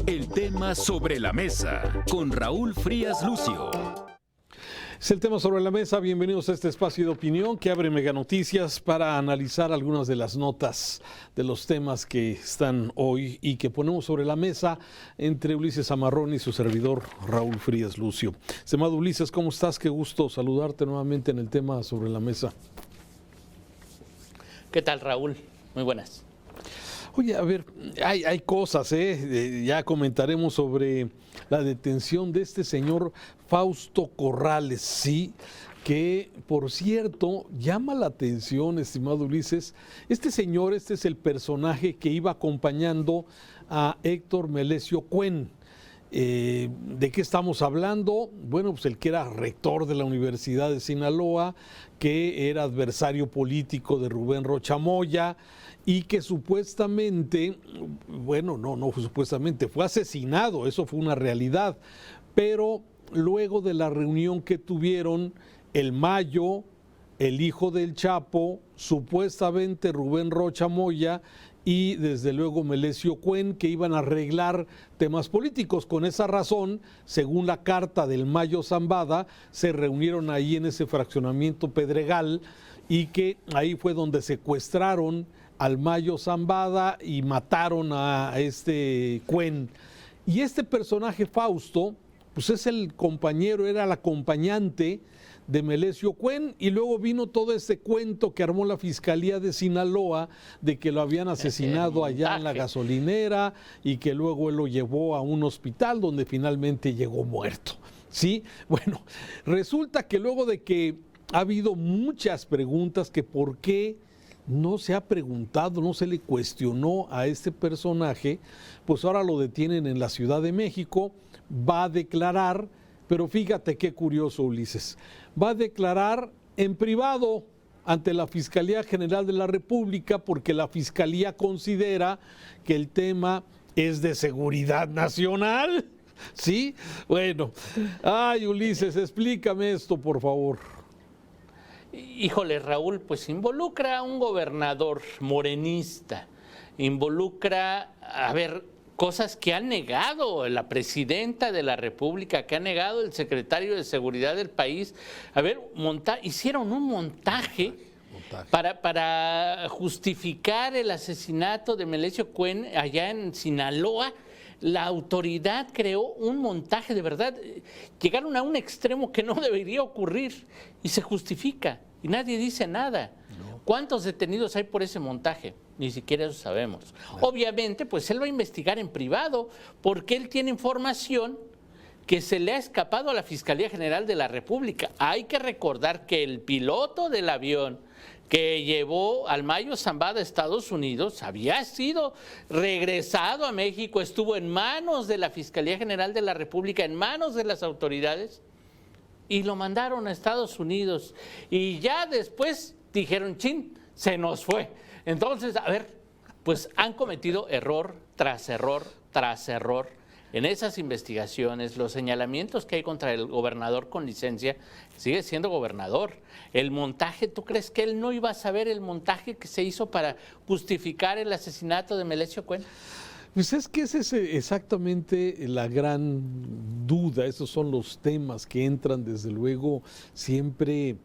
El tema sobre la mesa con Raúl Frías Lucio. Es el tema sobre la mesa. Bienvenidos a este espacio de opinión que abre Mega Noticias para analizar algunas de las notas de los temas que están hoy y que ponemos sobre la mesa entre Ulises Zamarrón y su servidor Raúl Frías Lucio. Estimado Ulises, ¿cómo estás? Qué gusto saludarte nuevamente en el tema sobre la mesa. ¿Qué tal, Raúl? Muy buenas. Oye, a ver, hay cosas, ya comentaremos sobre la detención de este señor Fausto Corrales, sí, que por cierto llama la atención, estimado Ulises. Este señor, este es el personaje que iba acompañando a Héctor Melesio Cuen. ¿De qué estamos hablando? Bueno, pues el que era rector de la Universidad de Sinaloa, que era adversario político de Rubén Rocha Moya y que supuestamente, bueno, no fue supuestamente, fue asesinado, eso fue una realidad, pero luego de la reunión que tuvieron el Mayo, el hijo del Chapo, supuestamente Rubén Rocha Moya y desde luego Melesio Cuen, que iban a arreglar temas políticos. Con esa razón, según la carta del Mayo Zambada, se reunieron ahí en ese fraccionamiento Pedregal y que ahí fue donde secuestraron al Mayo Zambada y mataron a este Cuen. Y este personaje Fausto, pues es el compañero, era el acompañante de Melesio Cuen, y luego vino todo este cuento que armó la Fiscalía de Sinaloa de que lo habían asesinado allá en la gasolinera y que luego él lo llevó a un hospital donde finalmente llegó muerto. Sí, bueno, resulta que luego de que ha habido muchas preguntas que por qué no se ha preguntado, no se le cuestionó a este personaje, pues ahora lo detienen en la Ciudad de México, va a declarar, pero fíjate qué curioso, Ulises, va a declarar en privado ante la Fiscalía General de la República porque la Fiscalía considera que el tema es de seguridad nacional. ¿Sí? Bueno, ay, Ulises, explícame esto, por favor. Híjole, Raúl, pues involucra a un gobernador morenista, involucra, cosas que ha negado la presidenta de la República, que ha negado el secretario de Seguridad del país. Hicieron un montaje para justificar el asesinato de Melesio Cuen allá en Sinaloa. La autoridad creó un montaje, de verdad, llegaron a un extremo que no debería ocurrir y se justifica y nadie dice nada. No. ¿Cuántos detenidos hay por ese montaje? Ni siquiera eso sabemos. No. Obviamente, pues él va a investigar en privado porque él tiene información que se le ha escapado a la Fiscalía General de la República. Hay que recordar que el piloto del avión que llevó al Mayo Zambada a Estados Unidos había sido regresado a México, estuvo en manos de la Fiscalía General de la República, en manos de las autoridades, y lo mandaron a Estados Unidos. Y ya después dijeron, chin, se nos fue. Entonces, pues han cometido error tras error tras error. En esas investigaciones, los señalamientos que hay contra el gobernador con licencia, sigue siendo gobernador. El montaje, ¿tú crees que él no iba a saber el montaje que se hizo para justificar el asesinato de Melesio Cuen? Pues es que esa es exactamente la gran duda. Esos son los temas que entran desde luego siempre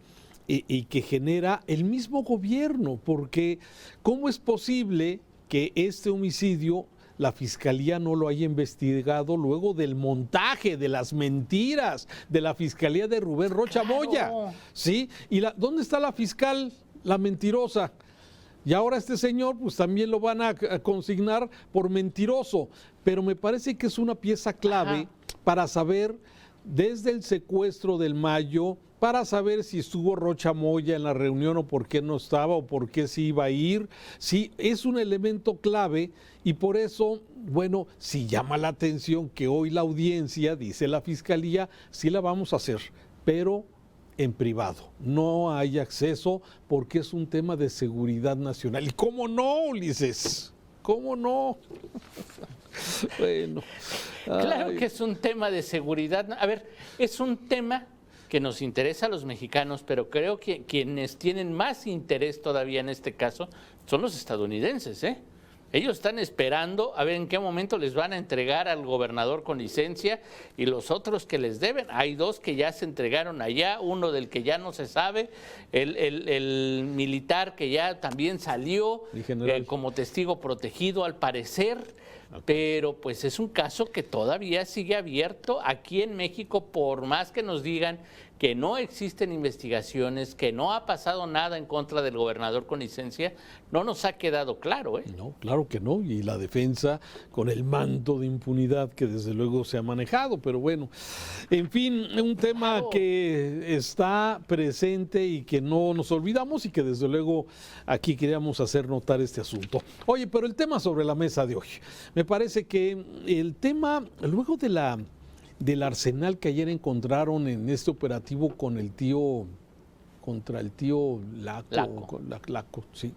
y que genera el mismo gobierno, porque ¿cómo es posible que este homicidio la Fiscalía no lo haya investigado luego del montaje, de las mentiras de la Fiscalía de Rubén Rocha Moya? ¿Sí? ¿Y dónde está la fiscal, la mentirosa? Y ahora este señor, pues también lo van a consignar por mentiroso. Pero me parece que es una pieza clave para saber, desde el secuestro del Mayo, para saber si estuvo Rocha Moya en la reunión o por qué no estaba o por qué sí iba a ir. Sí, es un elemento clave y por eso, bueno, sí llama la atención que hoy la audiencia, dice la Fiscalía, sí la vamos a hacer, pero en privado. No hay acceso porque es un tema de seguridad nacional. ¿Y cómo no, Ulises? ¿Cómo no? Bueno. Claro que es un tema de seguridad. Es un tema que nos interesa a los mexicanos, pero creo que quienes tienen más interés todavía en este caso son los estadounidenses, Ellos están esperando a ver en qué momento les van a entregar al gobernador con licencia y los otros que les deben. Hay 2 que ya se entregaron allá, uno del que ya no se sabe, el militar que ya también salió como testigo protegido al parecer. Pero pues es un caso que todavía sigue abierto aquí en México, por más que nos digan que no existen investigaciones, que no ha pasado nada en contra del gobernador con licencia, no nos ha quedado claro, ¿eh? No, claro que no, y la defensa con el manto de impunidad que desde luego se ha manejado, pero bueno, en fin, un tema que está presente y que no nos olvidamos y que desde luego aquí queríamos hacer notar este asunto. Oye, pero el tema sobre la mesa de hoy, me parece que el tema, luego del arsenal que ayer encontraron en este operativo contra el tío Laco, sí,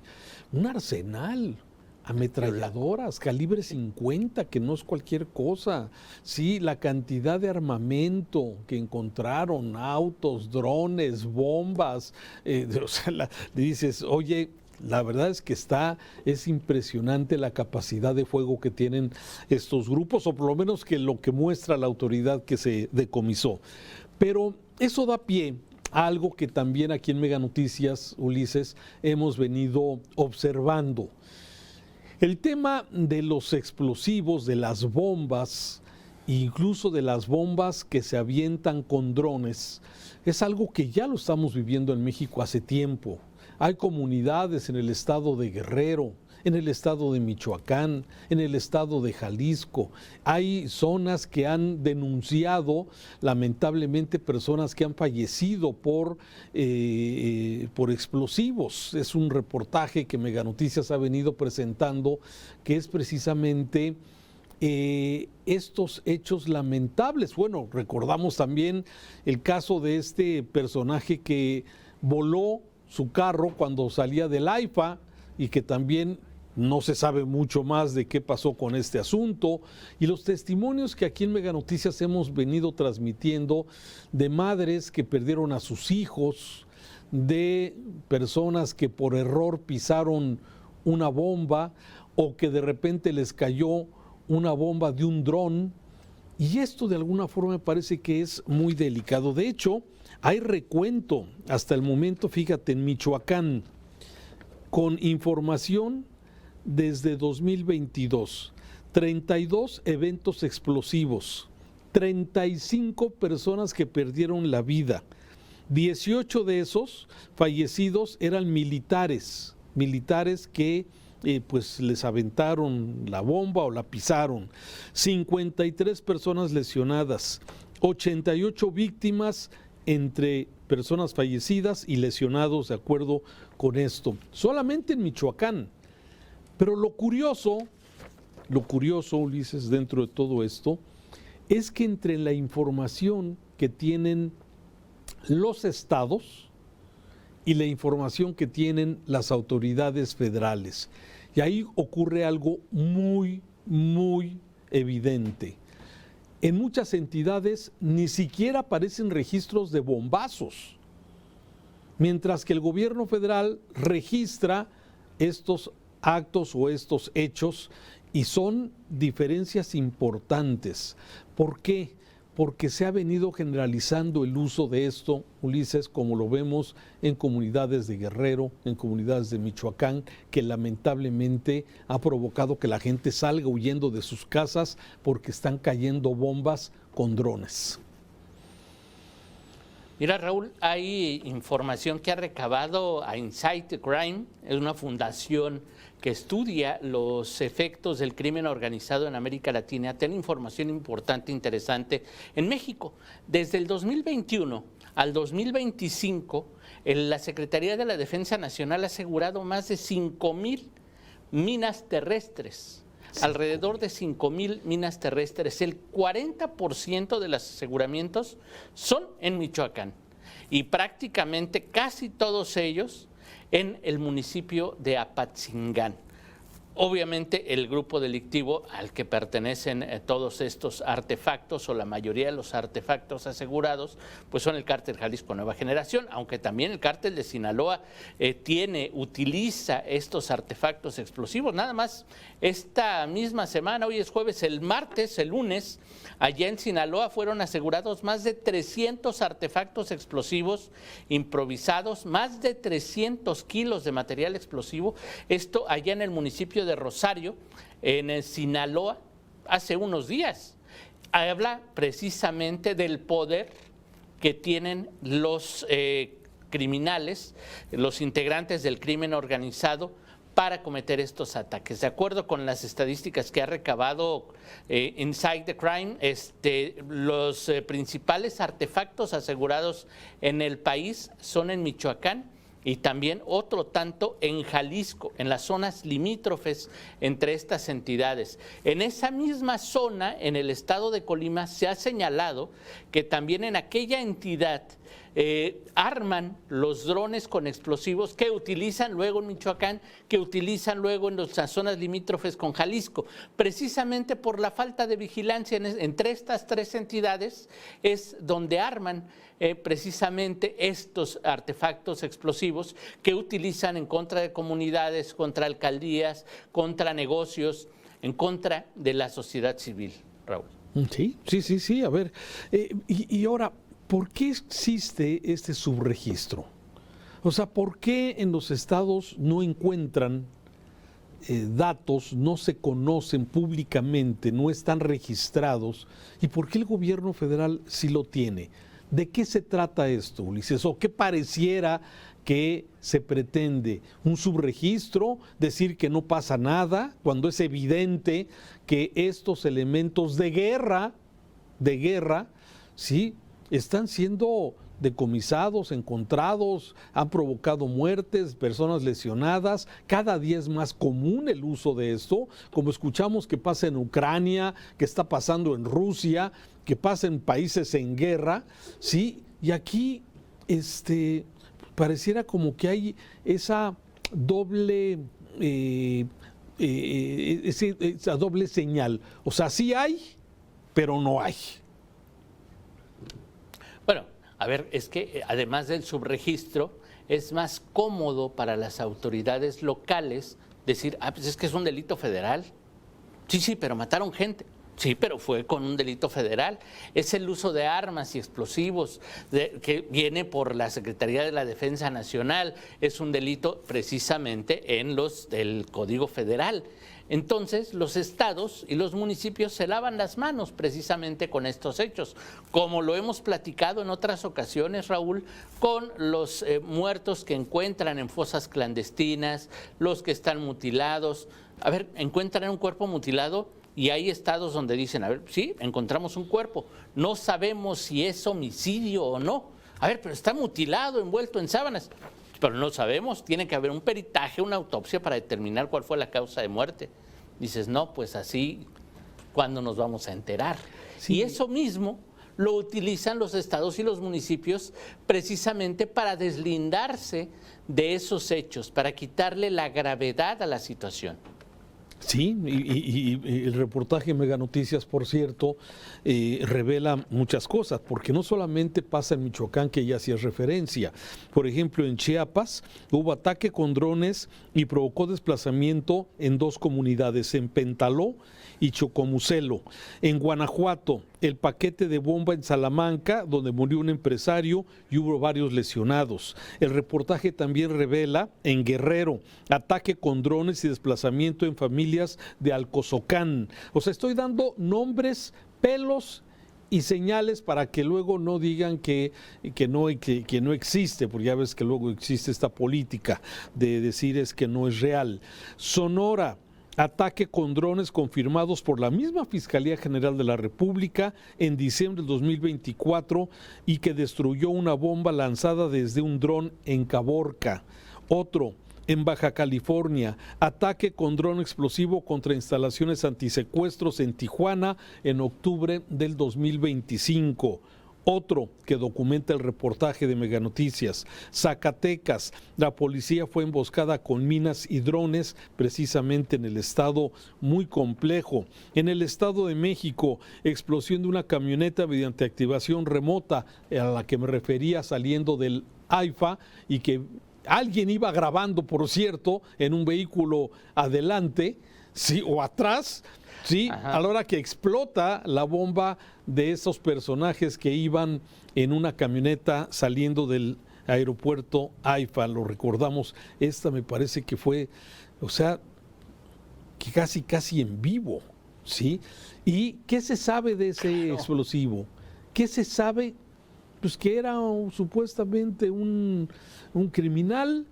un arsenal, ametralladoras, calibre 50, que no es cualquier cosa, sí, la cantidad de armamento que encontraron, autos, drones, bombas, o sea, le dices, oye, la verdad es que es impresionante la capacidad de fuego que tienen estos grupos, o por lo menos que lo que muestra la autoridad que se decomisó. Pero eso da pie a algo que también aquí en Mega Noticias, Ulises, hemos venido observando. El tema de los explosivos, de las bombas, incluso de las bombas que se avientan con drones, es algo que ya lo estamos viviendo en México hace tiempo. Hay comunidades en el estado de Guerrero, en el estado de Michoacán, en el estado de Jalisco. Hay zonas que han denunciado, lamentablemente, personas que han fallecido por explosivos. Es un reportaje que Mega Noticias ha venido presentando, que es precisamente estos hechos lamentables. Bueno, recordamos también el caso de este personaje que voló su carro cuando salía del AIFA y que también no se sabe mucho más de qué pasó con este asunto, y los testimonios que aquí en Mega Noticias hemos venido transmitiendo de madres que perdieron a sus hijos, de personas que por error pisaron una bomba o que de repente les cayó una bomba de un dron, y esto de alguna forma me parece que es muy delicado. De hecho, hay recuento hasta el momento, fíjate, en Michoacán, con información desde 2022, 32 eventos explosivos, 35 personas que perdieron la vida, 18 de esos fallecidos eran militares que pues les aventaron la bomba o la pisaron, 53 personas lesionadas, 88 víctimas entre personas fallecidas y lesionados de acuerdo con esto, solamente en Michoacán. Pero lo curioso, Ulises, dentro de todo esto, es que entre la información que tienen los estados y la información que tienen las autoridades federales, y ahí ocurre algo muy, muy evidente. En muchas entidades ni siquiera aparecen registros de bombazos, mientras que el gobierno federal registra estos actos o estos hechos, y son diferencias importantes. ¿Por qué? Porque se ha venido generalizando el uso de esto, Ulises, como lo vemos en comunidades de Guerrero, en comunidades de Michoacán, que lamentablemente ha provocado que la gente salga huyendo de sus casas porque están cayendo bombas con drones. Mira, Raúl, hay información que ha recabado a Insight Crime, es una fundación que estudia los efectos del crimen organizado en América Latina. Tiene información importante, interesante. En México, desde el 2021 al 2025, la Secretaría de la Defensa Nacional ha asegurado más de 5,000 minas terrestres. Alrededor de 5,000 minas terrestres. El 40% de los aseguramientos son en Michoacán y prácticamente casi todos ellos en el municipio de Apatzingán. Obviamente el grupo delictivo al que pertenecen todos estos artefactos o la mayoría de los artefactos asegurados, pues son el Cártel Jalisco Nueva Generación, aunque también el Cártel de Sinaloa utiliza estos artefactos explosivos. Nada más esta misma semana, hoy es jueves, el lunes, allá en Sinaloa fueron asegurados más de 300 artefactos explosivos improvisados, más de 300 kilos de material explosivo, esto allá en el municipio de Rosario, en Sinaloa, hace unos días. Habla precisamente del poder que tienen los criminales, los integrantes del crimen organizado, para cometer estos ataques. De acuerdo con las estadísticas que ha recabado Inside the Crime, los principales artefactos asegurados en el país son en Michoacán y también otro tanto en Jalisco, en las zonas limítrofes entre estas entidades. En esa misma zona, en el estado de Colima, se ha señalado que también en aquella entidad arman los drones con explosivos que utilizan luego en Michoacán, que utilizan luego en las zonas limítrofes con Jalisco. Precisamente por la falta de vigilancia entre estas tres entidades es donde arman precisamente estos artefactos explosivos que utilizan en contra de comunidades, contra alcaldías, contra negocios, en contra de la sociedad civil, Raúl. Sí. A ver, y ahora, ¿por qué existe este subregistro? O sea, ¿por qué en los estados no encuentran datos, no se conocen públicamente, no están registrados? ¿Y por qué el gobierno federal sí lo tiene? ¿De qué se trata esto, Ulises? ¿O qué pareciera que se pretende? ¿Un subregistro? ¿Decir que no pasa nada? Cuando es evidente que estos elementos de guerra, ¿sí?, están siendo decomisados, encontrados, han provocado muertes, personas lesionadas. Cada día es más común el uso de esto, como escuchamos que pasa en Ucrania, que está pasando en Rusia, que pasa en países en guerra, ¿sí? Y aquí pareciera como que hay esa doble, esa doble señal. O sea, sí hay, pero no hay. Bueno, a ver, es que además del subregistro, es más cómodo para las autoridades locales decir, pues es que es un delito federal. Sí, pero mataron gente. Sí, pero fue con un delito federal. Es el uso de armas y explosivos que viene por la Secretaría de la Defensa Nacional. Es un delito precisamente en los del Código Federal. Entonces, los estados y los municipios se lavan las manos precisamente con estos hechos, como lo hemos platicado en otras ocasiones, Raúl, con los muertos que encuentran en fosas clandestinas, los que están mutilados. A ver, encuentran un cuerpo mutilado y hay estados donde dicen, a ver, sí, encontramos un cuerpo, no sabemos si es homicidio o no. A ver, pero está mutilado, envuelto en sábanas. Pero no sabemos, tiene que haber un peritaje, una autopsia para determinar cuál fue la causa de muerte. Dices, no, pues así, ¿cuándo nos vamos a enterar? Sí. Y eso mismo lo utilizan los estados y los municipios precisamente para deslindarse de esos hechos, para quitarle la gravedad a la situación. Sí, y el reportaje Mega Noticias, por cierto, revela muchas cosas, porque no solamente pasa en Michoacán, que ya hacías referencia. Por ejemplo, en Chiapas hubo ataque con drones y provocó desplazamiento en dos comunidades, en Pentaló y Chocomucelo. En Guanajuato, el paquete de bomba en Salamanca, donde murió un empresario y hubo varios lesionados. El reportaje también revela en Guerrero, ataque con drones y desplazamiento en familias de Alcozocán. O sea, estoy dando nombres, pelos y señales para que luego no digan que no existe, porque ya ves que luego existe esta política de decir es que no es real. Sonora, ataque con drones confirmados por la misma Fiscalía General de la República en diciembre del 2024 y que destruyó una bomba lanzada desde un dron en Caborca. Otro, en Baja California, ataque con dron explosivo contra instalaciones antisecuestros en Tijuana en octubre del 2025. Otro que documenta el reportaje de Meganoticias, Zacatecas, la policía fue emboscada con minas y drones precisamente en el estado muy complejo. En el Estado de México, explosión de una camioneta mediante activación remota, a la que me refería saliendo del AIFA, y que alguien iba grabando, por cierto, en un vehículo adelante, sí, o atrás. Sí, a la hora que explota la bomba de esos personajes que iban en una camioneta saliendo del aeropuerto AIFA, lo recordamos, esta me parece que fue, o sea, que casi en vivo, ¿sí? ¿Y qué se sabe de ese explosivo? ¿Qué se sabe? Pues que era supuestamente un criminal.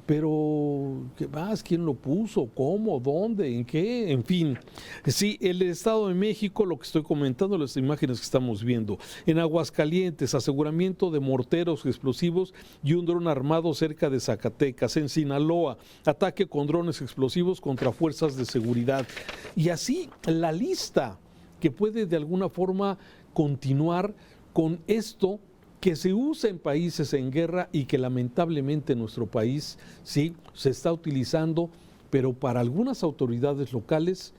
Pero, ¿qué más? ¿Quién lo puso? ¿Cómo? ¿Dónde? ¿En qué? En fin. Sí, el Estado de México, lo que estoy comentando, las imágenes que estamos viendo. En Aguascalientes, aseguramiento de morteros explosivos y un dron armado cerca de Zacatecas. En Sinaloa, ataque con drones explosivos contra fuerzas de seguridad. Y así la lista que puede de alguna forma continuar con esto que se usa en países en guerra y que lamentablemente en nuestro país sí se está utilizando, pero para algunas autoridades locales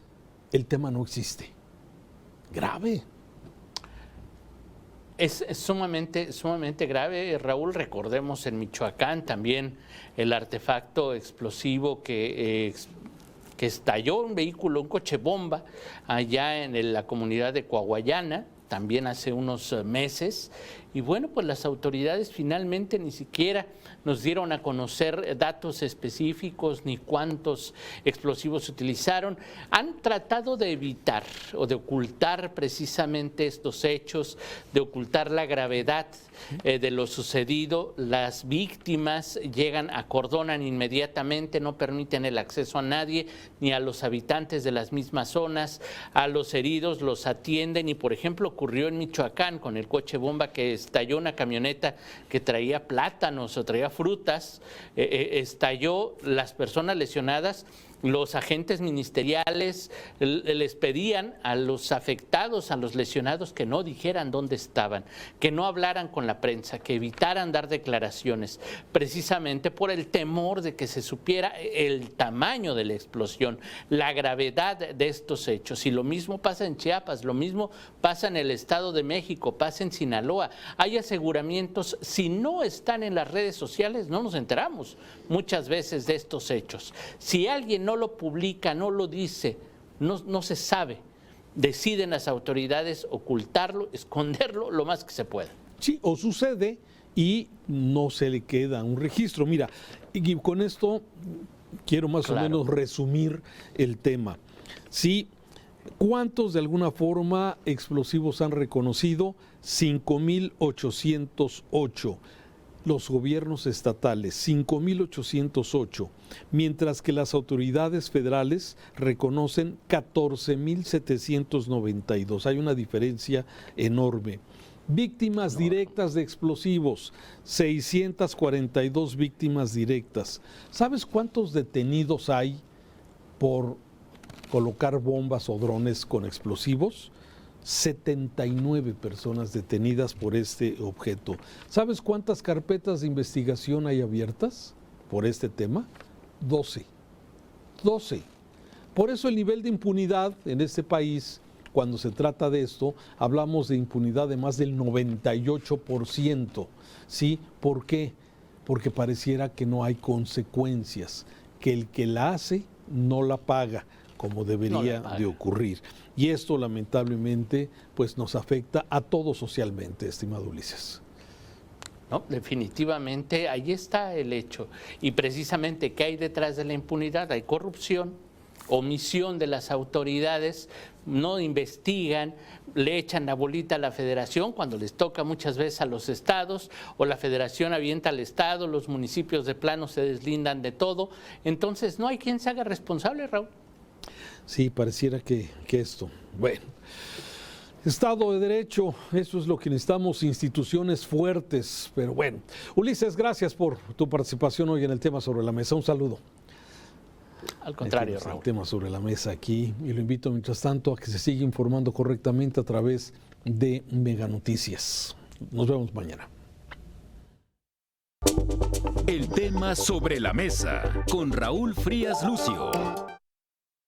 el tema no existe. Grave. Es sumamente grave, Raúl. Recordemos en Michoacán también el artefacto explosivo que estalló un vehículo, un coche bomba, allá en la comunidad de Coahuayana, también hace unos meses. Y bueno, pues las autoridades finalmente ni siquiera nos dieron a conocer datos específicos ni cuántos explosivos se utilizaron. Han tratado de evitar o de ocultar precisamente estos hechos, de ocultar la gravedad de lo sucedido. Las víctimas llegan, acordonan inmediatamente, no permiten el acceso a nadie, ni a los habitantes de las mismas zonas. A los heridos los atienden y, por ejemplo, ocurrió en Michoacán con el coche bomba que estalló una camioneta que traía plátanos o traía frutas, estalló, las personas lesionadas, los agentes ministeriales les pedían a los afectados, a los lesionados, que no dijeran dónde estaban, que no hablaran con la prensa, que evitaran dar declaraciones, precisamente por el temor de que se supiera el tamaño de la explosión, la gravedad de estos hechos. Y lo mismo pasa en Chiapas, lo mismo pasa en el Estado de México, pasa en Sinaloa. Hay aseguramientos, si no están en las redes sociales, no nos enteramos muchas veces de estos hechos. Si alguien no lo publica, no lo dice, no se sabe. Deciden las autoridades ocultarlo, esconderlo lo más que se pueda. Sí, o sucede y no se le queda un registro. Mira, y con esto quiero más o menos resumir el tema. Sí, ¿cuántos de alguna forma explosivos han reconocido? 5,808. Los gobiernos estatales, 5,808, mientras que las autoridades federales reconocen 14,792. Hay una diferencia enorme. Víctimas directas de explosivos, 642 víctimas directas. ¿Sabes cuántos detenidos hay por colocar bombas o drones con explosivos? 79 personas detenidas por este objeto. ¿Sabes cuántas carpetas de investigación hay abiertas por este tema? 12. Por eso el nivel de impunidad en este país, cuando se trata de esto, hablamos de impunidad de más del 98%. ¿Sí? ¿Por qué? Porque pareciera que no hay consecuencias, que el que la hace no la paga, como debería de ocurrir. Y esto lamentablemente pues nos afecta a todos socialmente, estimado Ulises. No, definitivamente ahí está el hecho. Y precisamente, ¿qué hay detrás de la impunidad? Hay corrupción, omisión de las autoridades, no investigan, le echan la bolita a la federación cuando les toca muchas veces a los estados, o la federación avienta al estado, los municipios de plano se deslindan de todo. Entonces no hay quien se haga responsable, Raúl. Sí, pareciera que esto, bueno, Estado de Derecho, eso es lo que necesitamos, instituciones fuertes, pero bueno. Ulises, gracias por tu participación hoy en el tema sobre la mesa, un saludo. Al contrario, Raúl. El tema sobre la mesa aquí, y lo invito mientras tanto a que se siga informando correctamente a través de Meganoticias. Nos vemos mañana. El tema sobre la mesa con Raúl Frías Lucio.